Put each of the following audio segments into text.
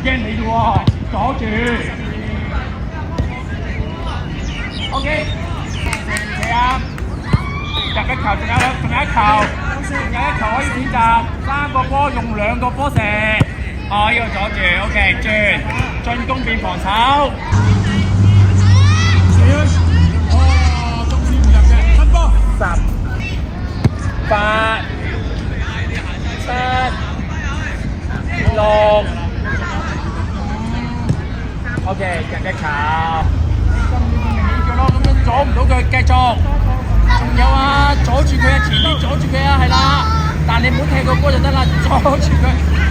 驚你嘅喎，阻住。OK， 係啊，入一球，仲有一球可以選擇，3個波用2個波射。哦，呢個阻住 ，OK， 轉進攻變防守。哦，中線唔入嘅，分波。10、8、7、6。OK， 入一球。咁樣阻唔到佢，繼續。仲有啊，阻住佢啊，前面阻住佢啊，係啦。但你唔好踢個波就得啦，阻住佢。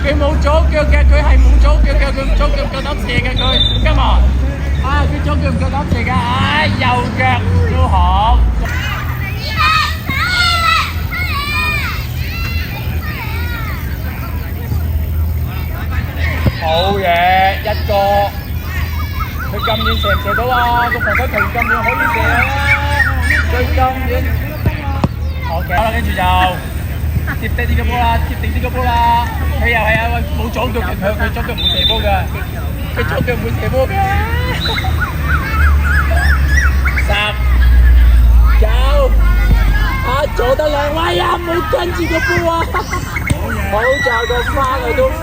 佢冇左腳嘅，佢係冇左腳嘅，佢唔左腳唔夠膽射嘅佢。今日啊，佢左腳唔夠膽射嘅，唉，右腳都好。好嘢，一個。佢咁遠射唔射到啊？個防守球員咁遠可以射啊！佢咁遠。OK， 好啦，跟住就貼低啲個波啦，貼定啲個波啦。佢又係啊，冇左腳嘅佢左腳唔會射波㗎，佢左腳唔會射波㗎。10、9，啊，左得兩位啊，冇跟住個波啊！好在個翻去都快，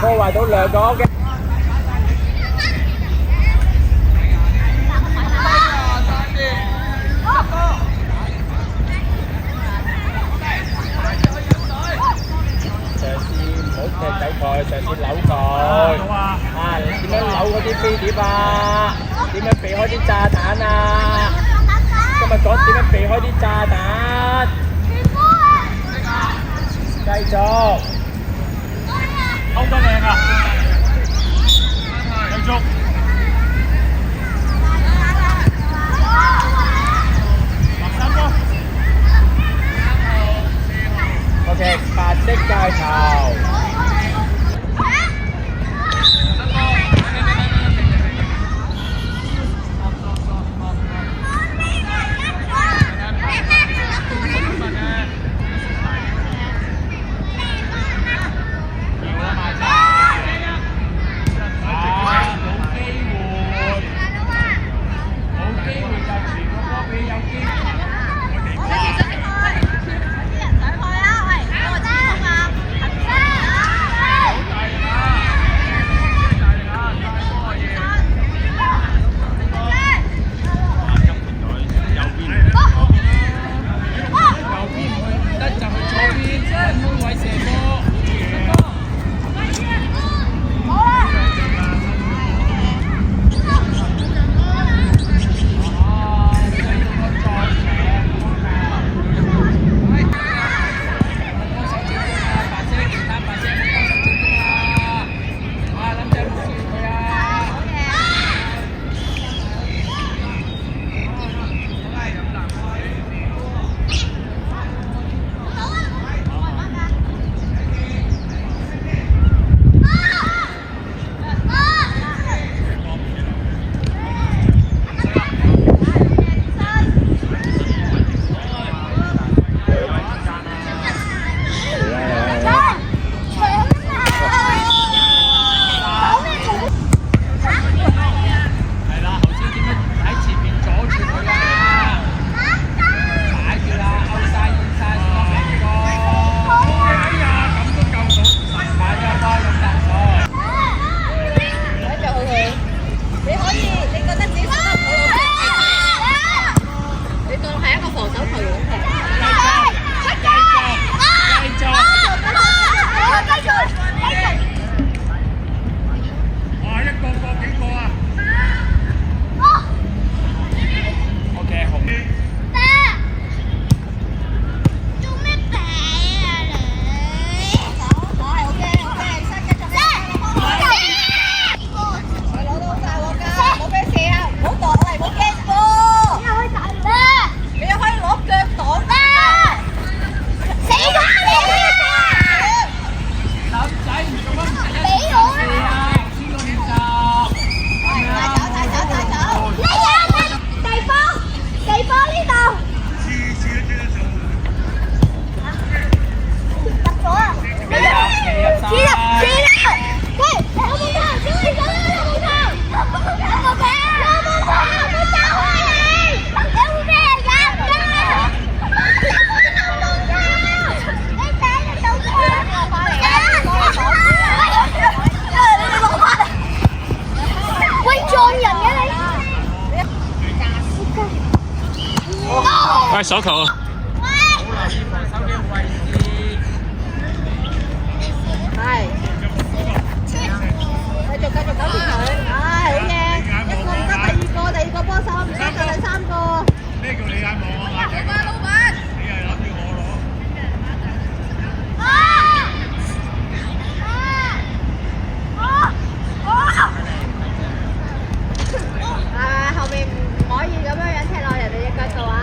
破壞到2個嘅。嘗試扭佢，啊！點樣扭嗰啲飛碟啊？點樣避開啲炸彈啊？今日講點樣避開啲炸彈。繼續。勾得靚啊！繼續。13波。OK， 白色界球。快手球啊！好留意防守嘅位置。係，繼續搞掂佢，好嘢！一個唔得，第二個幫手，唔得就第三個。咩叫你眼望啊？眼仔。老闆。你係諗住我攞？後面唔可以咁樣踢落人哋隻腳度啊！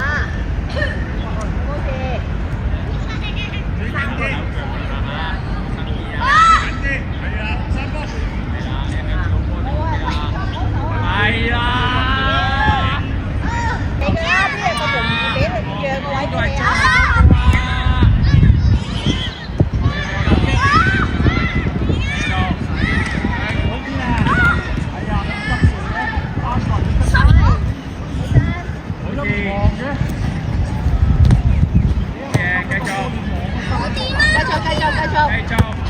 冇事。係啦。你嘅邊有個容易俾你讓個位俾你啊！繼續。